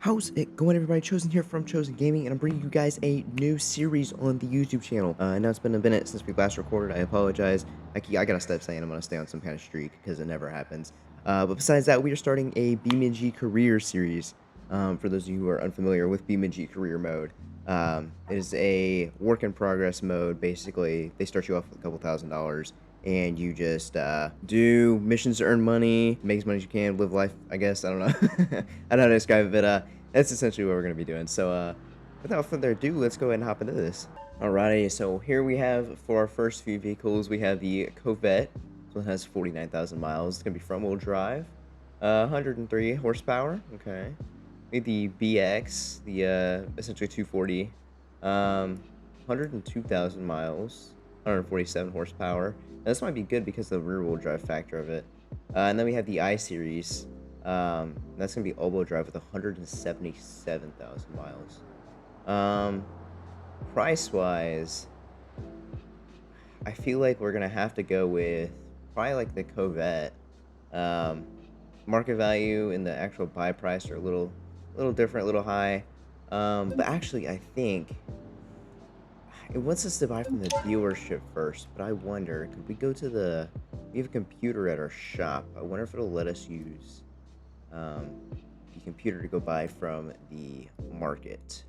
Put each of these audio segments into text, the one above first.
How's it going, everybody? Chosen here from Chosen Gaming, and I'm bringing you guys a new series on the YouTube channel. I know it's been a minute since we last recorded. I apologize. I gotta stop saying I'm gonna stay on some kind of streak because it never happens. But besides that, we are starting a BeamNG Career series. For those of you who are unfamiliar with BeamNG Career Mode, it is a work in progress mode. Basically, they start you off with a couple $1,000s. And you just do missions to earn money, make as money as you can, live life, I guess. I don't know. I don't know how to describe it, but that's essentially what we're going to be doing. So without further ado, let's go ahead and hop into this. Alrighty, so here we have, for our first few vehicles, we have the Corvette. This one has 49,000 miles. It's going to be front-wheel drive, 103 horsepower. Okay. We have the BX, the essentially 240, 102,000 miles, 147 horsepower. Now, this might be good because of the rear-wheel drive factor of it. And then we have the I-Series. That's going to be all-wheel drive with 177,000 miles. Price-wise, I feel like we're going to have to go with probably like the Corvette. Market value and the actual buy price are a little different, a little high. But actually, I think it wants us to buy from the dealership first, but I wonder, could we go to we have a computer at our shop. I wonder if it'll let us use the computer to go buy from the market.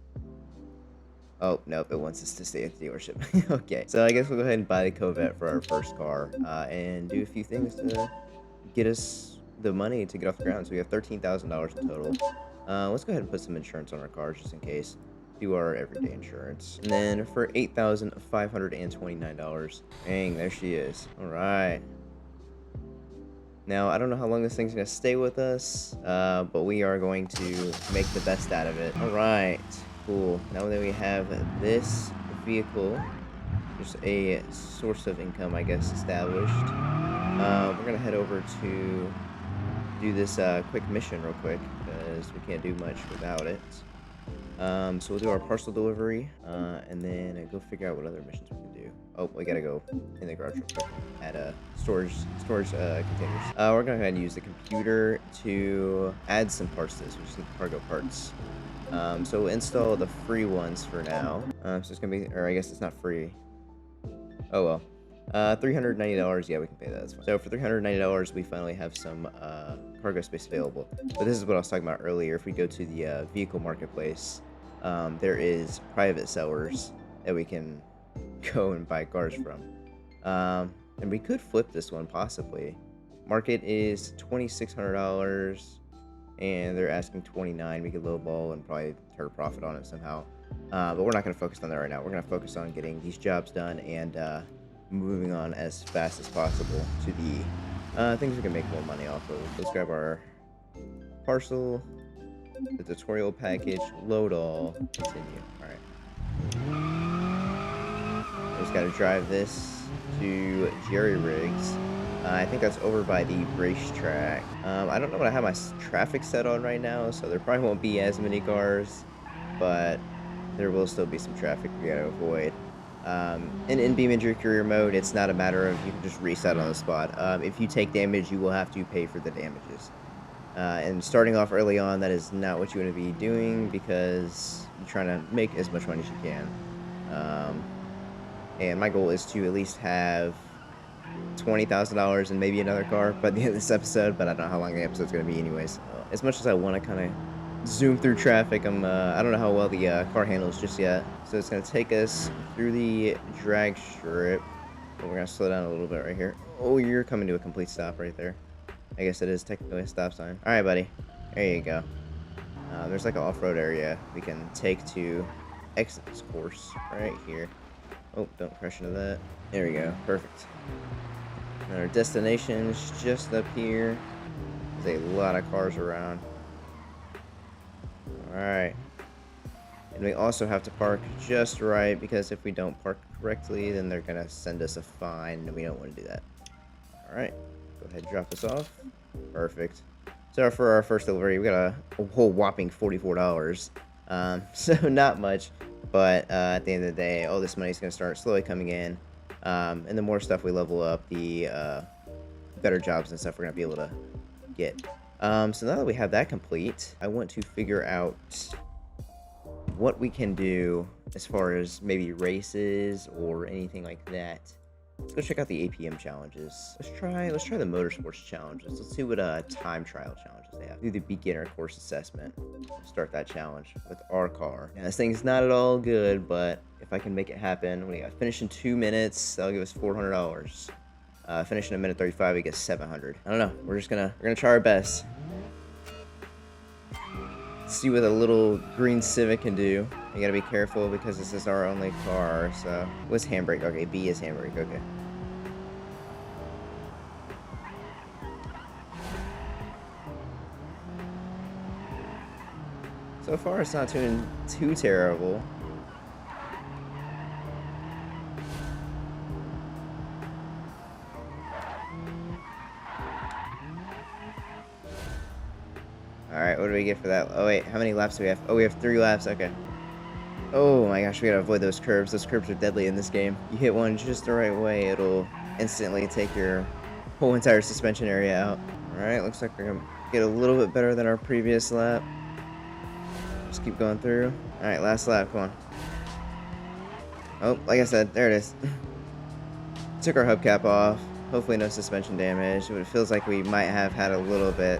Oh, nope, it wants us to stay at the dealership. Okay, so I guess we'll go ahead and buy the Corvette for our first car and do a few things to get us the money to get off the ground. So we have $13,000 in total. Let's go ahead and put some insurance on our cars just in case. Do our everyday insurance. And then for $8,529. Dang, there she is. Alright. Now, I don't know how long this thing's going to stay with us, but we are going to make the best out of it. Alright, cool. Now that we have this vehicle, just a source of income, I guess, established, we're going to head over to do this quick mission real quick, because we can't do much without it. So we'll do our parcel delivery, and then go figure out what other missions we can do. Oh, we gotta go in the garage real quick at storage containers. We're gonna go ahead and use the computer to add some parts to this. We just need cargo parts. So we'll install the free ones for now. So it's gonna be, or I guess it's not free. Oh well. $390. Yeah, we can pay that. That's fine. So for $390, we finally have some cargo space available. But this is what I was talking about earlier. If we go to the vehicle marketplace, there is private sellers that we can go and buy cars from. And we could flip this one possibly. Market is $2,600, and they're asking $29. We could lowball and probably turn a profit on it somehow. But we're not going to focus on that right now. We're going to focus on getting these jobs done and moving on as fast as possible to the things we can make more money off of. Let's grab our parcel, the tutorial package, load all, continue. Alright. Just gotta drive this to Jerry Rigs. I think that's over by the racetrack. I don't know what I have my traffic set on right now, so there probably won't be as many cars, but there will still be some traffic we gotta avoid. In BeamNG Career Mode, it's not a matter of you can just reset on the spot. If you take damage, you will have to pay for the damages. And starting off early on, that is not what you want to be doing because you're trying to make as much money as you can. And my goal is to at least have $20,000 and maybe another car by the end of this episode, but I don't know how long the episode's going to be anyways. As much as I want to kind of zoom through traffic, I don't know how well the car handles just yet. So it's going to take us through the drag strip. We're going to slow down a little bit right here. Oh, you're coming to a complete stop right there. I guess it is technically a stop sign. Alright, buddy. There you go. There's like an off-road area we can take to exit this course right here. Oh, don't crash into that. There we go. Perfect. And our destination is just up here. There's a lot of cars around. Alright. And we also have to park just right, because if we don't park correctly, then they're going to send us a fine, and we don't want to do that. Alright. Go ahead and drop this off. Perfect. So for our first delivery, we got a whole whopping $44. So not much, but at the end of the day, all this money is going to start slowly coming in. And the more stuff we level up, the better jobs and stuff we're going to be able to get. So now that we have that complete, I want to figure out what we can do as far as maybe races or anything like that. Let's go check out the APM challenges. Let's try the Motorsports challenges. Let's see what time trial challenges they have. Do the beginner course assessment. Start that challenge with our car. Now, this thing's not at all good, but if I can make it happen, when I finish in 2 minutes, that'll give us $400. Finish in 1 minute 35, we get 700. I don't know. We're gonna try our best. See what a little green Civic can do. You gotta be careful because this is our only car. So what's handbrake? Okay, B is handbrake. Okay. So far, it's not too terrible. Alright, what do we get for that? Oh wait, how many laps do we have? Oh, we have 3 laps, okay. Oh my gosh, we gotta avoid those curbs. Those curbs are deadly in this game. You hit one just the right way, it'll instantly take your whole entire suspension area out. Alright, looks like we're gonna get a little bit better than our previous lap. Just keep going through. Alright, last lap, come on. Oh, like I said, there it is. Took our hubcap off. Hopefully no suspension damage, but it feels like we might have had a little bit.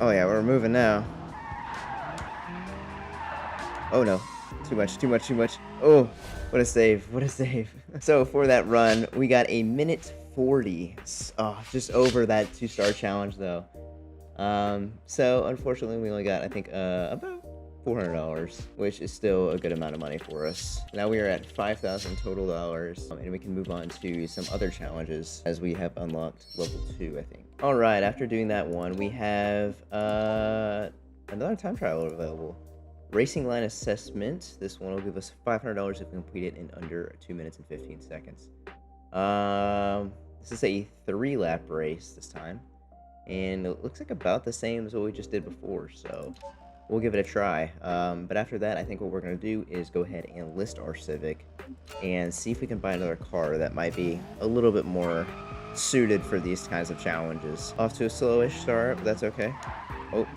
Oh yeah, we're moving now. Oh no. Too much. Oh, what a save. What a save. So for that run, we got 1 minute 40. Oh, just over that 2-star challenge though. So unfortunately we only got, I think, about $400, which is still a good amount of money for us. Now we are at $5,000 total dollars, and we can move on to some other challenges as we have unlocked level 2, I think. All right, after doing that one, we have another time trial available. Racing line assessment. This one will give us $500 if we complete it in under 2 minutes and 15 seconds. This is a 3-lap race this time, and it looks like about the same as what we just did before, so we'll give it a try. But after that, I think what we're going to do is go ahead and list our Civic and see if we can buy another car that might be a little bit more suited for these kinds of challenges. Off to a slowish start, but that's okay. Oh.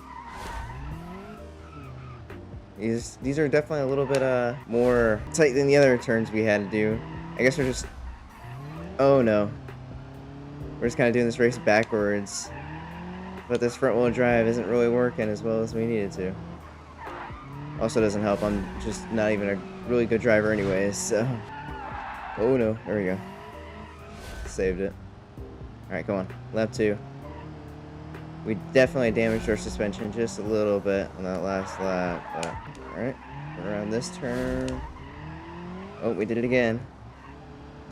These are definitely a little bit more tight than the other turns we had to do. I guess we're just... Oh no. We're just kind of doing this race backwards. But this front wheel drive isn't really working as well as we need it to. Also doesn't help, I'm just not even a really good driver anyways, so... Oh no, there we go. Saved it. Alright, come on. Lap 2. We definitely damaged our suspension just a little bit on that last lap, but... Alright, around this turn... Oh, we did it again.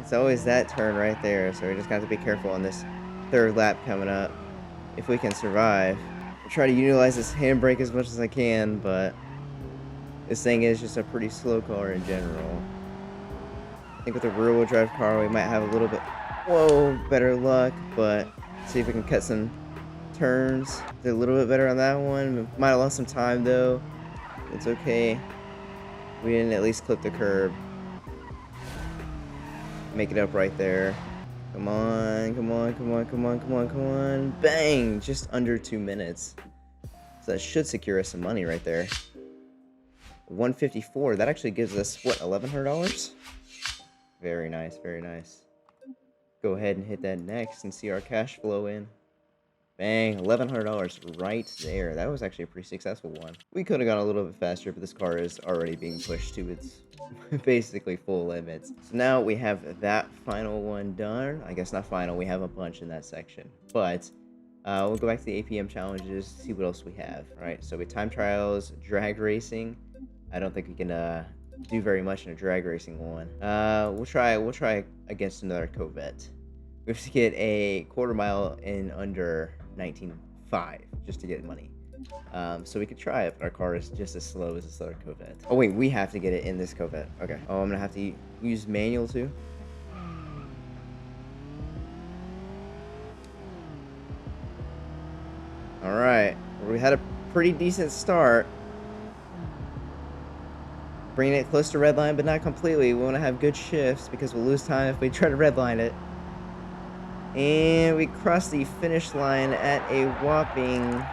It's always that turn right there, so we just got to be careful on this 3rd lap coming up. If we can survive. I'll try to utilize this handbrake as much as I can, but... This thing is just a pretty slow car in general. I think with a rear-wheel drive car, we might have a little bit... Whoa, better luck, but... See if we can cut some turns. Did a little bit better on that one. Might have lost some time though. It's okay. We didn't at least clip the curb. Make it up right there. Come on. Bang! Just under 2 minutes. So that should secure us some money right there. 154. That actually gives us, what, $1,100? Very nice, very nice. Go ahead and hit that next and see our cash flow in. Bang, $1,100 right there. That was actually a pretty successful one. We could have gone a little bit faster, but this car is already being pushed to its basically full limits. So now we have that final one done. I guess not final, we have a bunch in that section. But we'll go back to the APM challenges, see what else we have. All right, so with time trials, drag racing. I don't think we can do very much in a drag racing one. We'll try against another Corvette. We have to get a quarter mile in under 19.5 just to get money. So we could try it, but our car is just as slow as this other Corvette. Oh wait, we have to get it in this Corvette. Okay. Oh, I'm gonna have to use manual too. All right, we had a pretty decent start. Bringing it close to red line, but not completely. We want to have good shifts because we'll lose time if we try to red line it. And we crossed the finish line at a whopping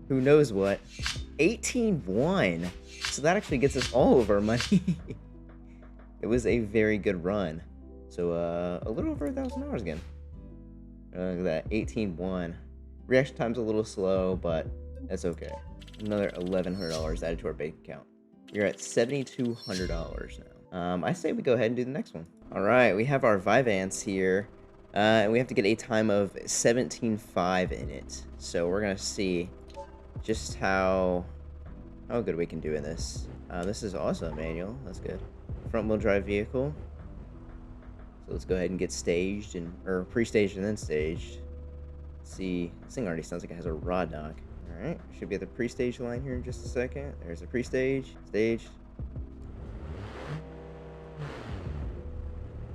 who knows what. 18-1. So that actually gets us all of our money. It was a very good run. So a little over $1,000 again. Look at that, 18-1. Reaction time's a little slow, but that's okay. Another $1,100 added to our bank account. You're at $7,200 now. I say we go ahead and do the next one. All right, we have our Vivance here, and we have to get a time of 17.5 in it. So we're gonna see just how good we can do in this. This is awesome, manual. That's good. Front wheel drive vehicle. So let's go ahead and get staged or pre-staged and then staged. Let's see, this thing already sounds like it has a rod knock. All right, should be at the pre-stage line here in just a second. There's a pre-stage, staged.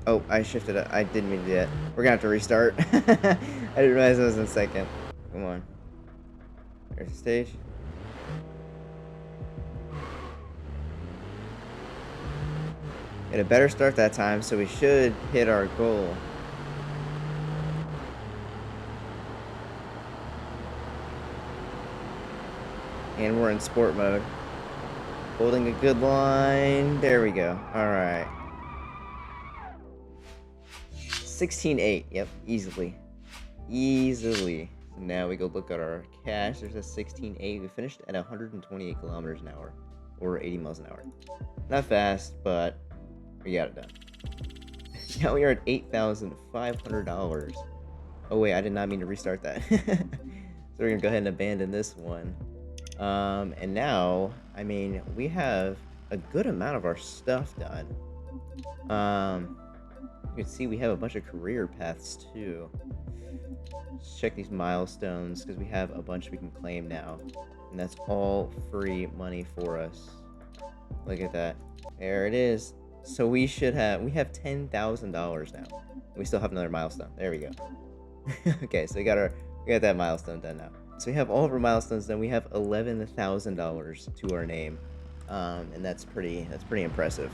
Oh, I shifted it. I didn't mean to do that. We're gonna have to restart. I didn't realize it was in second. Come on. There's the stage. Get a better start that time, so we should hit our goal. And we're in sport mode. Holding a good line. There we go. All right. 16.8. Yep, easily. Easily. Now we go look at our cash. There's a 16.8. We finished at 128 kilometers an hour, or 80 miles an hour. Not fast, but we got it done. Now we are at $8,500. Oh wait, I did not mean to restart that. So we're gonna go ahead and abandon this one. And now, I mean, we have a good amount of our stuff done. You can see we have a bunch of career paths too. Let's check these milestones because we have a bunch we can claim now, and that's all free money for us. Look at that. There it is. So we have $10,000 now. We still have another milestone. There we go. Okay, so we got that milestone done now. So we have all of our milestones done. We have $11,000 to our name, and that's pretty impressive.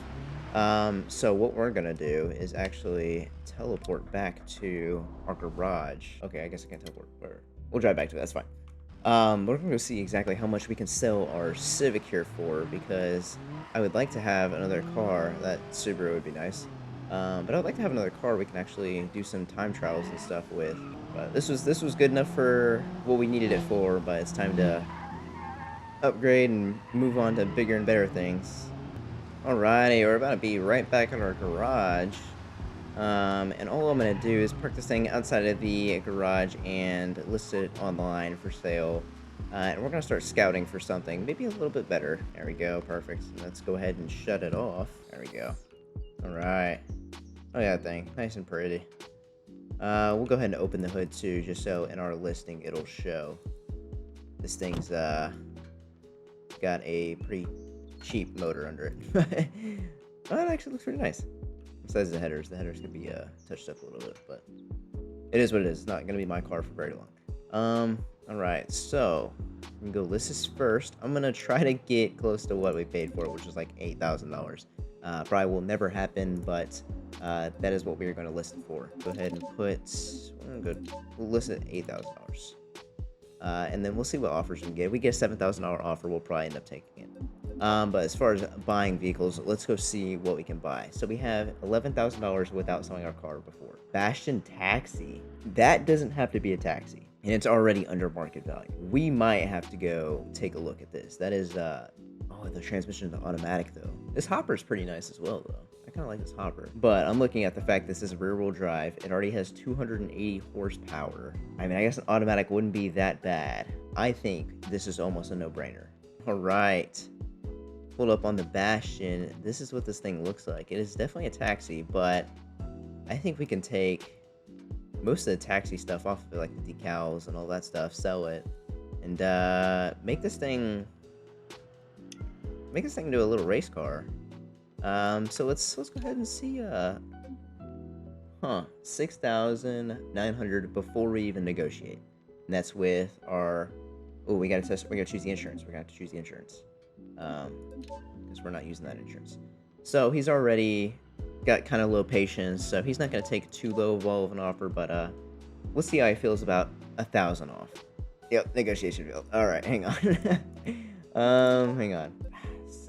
So what we're gonna do is actually teleport back to our garage. Okay, I guess I can't teleport. We'll drive back to it. That's fine. We're gonna go see exactly how much we can sell our Civic here for, because I would like to have another car. That Subaru would be nice. But I would like to have another car we can actually do some time trials and stuff with. But this was good enough for what we needed it for, but it's time to upgrade and move on to bigger and better things. Alrighty, we're about to be right back in our garage. And all I'm going to do is park this thing outside of the garage and list it online for sale. And we're going to start scouting for something, maybe a little bit better. There we go, perfect. Let's go ahead and shut it off. There we go. Alright. Oh yeah, that thing, nice and pretty. We'll go ahead and open the hood too, just so in our listing it'll show. This thing's got a pretty cheap motor under it. Well, it actually looks pretty nice. Besides the headers could be touched up a little bit, but it is what it is. It's not gonna be my car for very long. Alright, so I'm gonna go list this first. I'm gonna try to get close to what we paid for it, which is like $8,000. Probably will never happen, but that is what we're going to list it for. Go ahead and we'll list it at $8,000. And then we'll see what offers we can get. If we get a $7,000 offer, we'll probably end up taking it. But as far as buying vehicles, let's go see what we can buy. So we have $11,000 without selling our car before. Bastion Taxi. That doesn't have to be a taxi, and it's already under market value. We might have to go take a look at this. That is, oh, the transmission is automatic though. This hopper is pretty nice as well though. I kind of like this hopper. But I'm looking at the fact this is rear-wheel drive. It already has 280 horsepower. I mean, I guess an automatic wouldn't be that bad. I think this is almost a no-brainer. All right. Pulled up on the Bastion. This is what this thing looks like. It is definitely a taxi, but I think we can take most of the taxi stuff off of it, like the decals and all that stuff, sell it, and make this thing into a little race car. So let's go ahead and see. 6,900 before we even negotiate, and that's with our. Oh, we gotta choose the insurance. We're gonna have to choose the insurance, because we're not using that insurance. So he's already got kind of low patience, so he's not gonna take too low of an offer. But we'll see how he feels about 1,000 off. Yep, negotiation failed. All right, hang on. Hang on.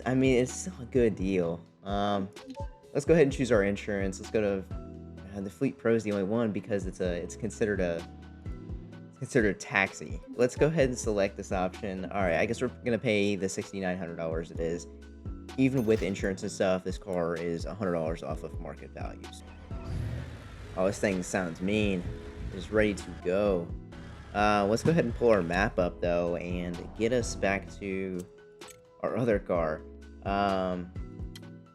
I mean, it's still a good deal. Let's go ahead and choose our insurance. Let's go to the Fleet Pro is the only one because it's considered a taxi. Let's go ahead and select this option. All right, I guess we're gonna pay the $6,900 it is. Even with insurance and stuff, this car is $100 off of market values. Oh, this thing sounds mean. It's ready to go. Let's go ahead and pull our map up though and get us back to our other car.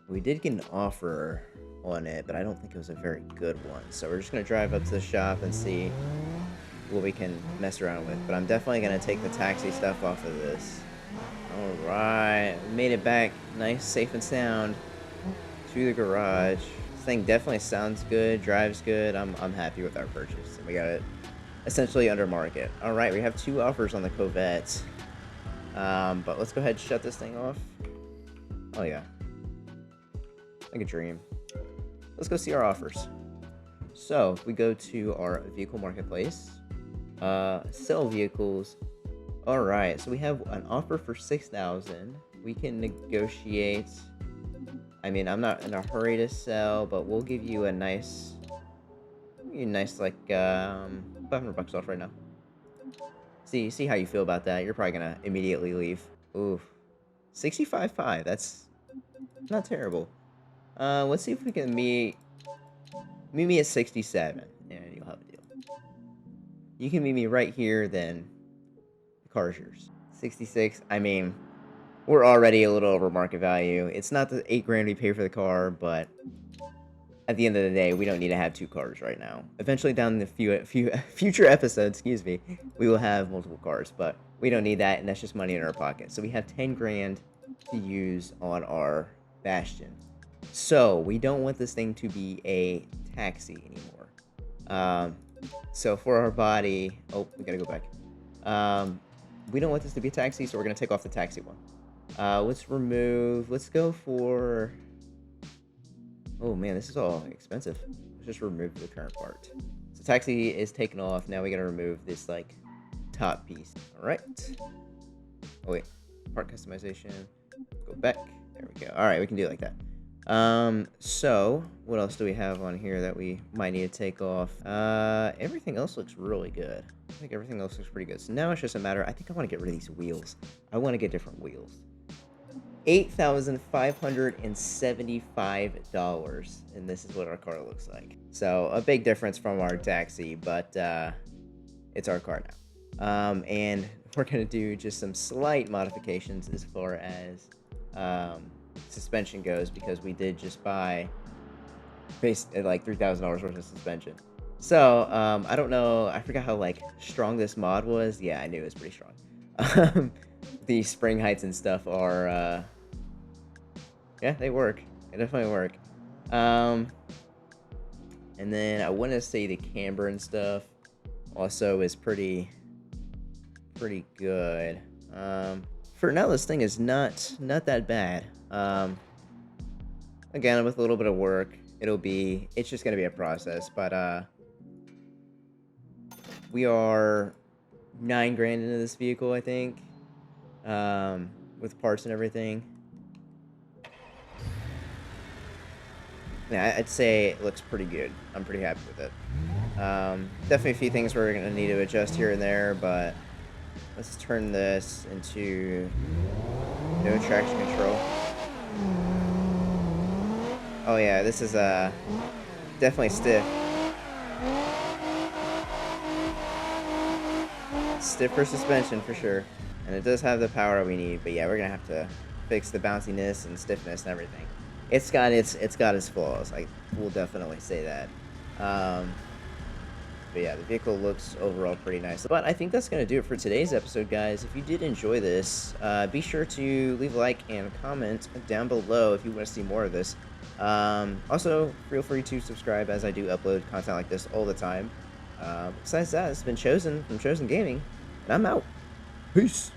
We did get an offer on it, but I don't think it was a very good one. So we're just gonna drive up to the shop and see what we can mess around with. But I'm definitely gonna take the taxi stuff off of this. All right, we made it back nice, safe and sound to the garage. This thing definitely sounds good, drives good. I'm happy with our purchase. We got it essentially under market. All right, we have 2 offers on the Corvette. But let's go ahead and shut this thing off. Oh yeah, like a dream. Let's go see our offers. So if we go to our vehicle marketplace, sell vehicles. All right, so we have an offer for $6,000. We can negotiate. I mean, I'm not in a hurry to sell, but we'll give you a nice like $500 off right now. See how you feel about that. You're probably gonna immediately leave. Ooh, 65.5. That's not terrible. Let's see if we can meet me at 67, and you'll have a deal. You can meet me right here, then the car's yours. 66. I mean, we're already a little over market value. It's not the $8,000 we pay for the car, but at the end of the day, we don't need to have 2 cars right now. Eventually, down in the future episodes, excuse me, we will have multiple cars, but we don't need that, and that's just money in our pocket. So we have $10,000 to use on our Bastion. So we don't want this thing to be a taxi anymore. So for our body, oh, we gotta go back. We don't want this to be a taxi, so we're gonna take off the taxi one. Let's go for, oh man, this is all expensive. Let's just remove the current part. So taxi is taken off. Now we gotta remove this like top piece. All right. Oh wait, part customization. Go back. There we go. All right, we can do it like that. So what else do we have on here that we might need to take off? Everything else looks really good. I think everything else looks pretty good. So now it's just a matter, I think I want to get rid of these wheels. I want to get different wheels. $8,575, and this is what our car looks like. So a big difference from our taxi, but it's our car now. And we're gonna do just some slight modifications as far as suspension goes, because we did just buy like $3,000 worth of suspension. So I don't know, I forgot how like strong this mod was. Yeah, I knew it was pretty strong. The spring heights and stuff are yeah, they work. They definitely work. And then I want to say the camber and stuff also is pretty good. For now, this thing is not that bad. Again, with a little bit of work, it's just gonna be a process. But we are $9,000 into this vehicle, I think, with parts and everything. Yeah, I'd say it looks pretty good. I'm pretty happy with it. Definitely a few things we're gonna need to adjust here and there, but let's turn this into no traction control. Oh yeah, this is definitely stiff. Stiffer suspension for sure, and it does have the power we need. But yeah, we're gonna have to fix the bounciness and stiffness and everything. It's got its flaws. I will definitely say that. But yeah, the vehicle looks overall pretty nice. But I think that's going to do it for today's episode, guys. If you did enjoy this, be sure to leave a like and comment down below if you want to see more of this. Also, feel free to subscribe, as I do upload content like this all the time. Besides that, it's been Chosen from Chosen Gaming, and I'm out. Peace.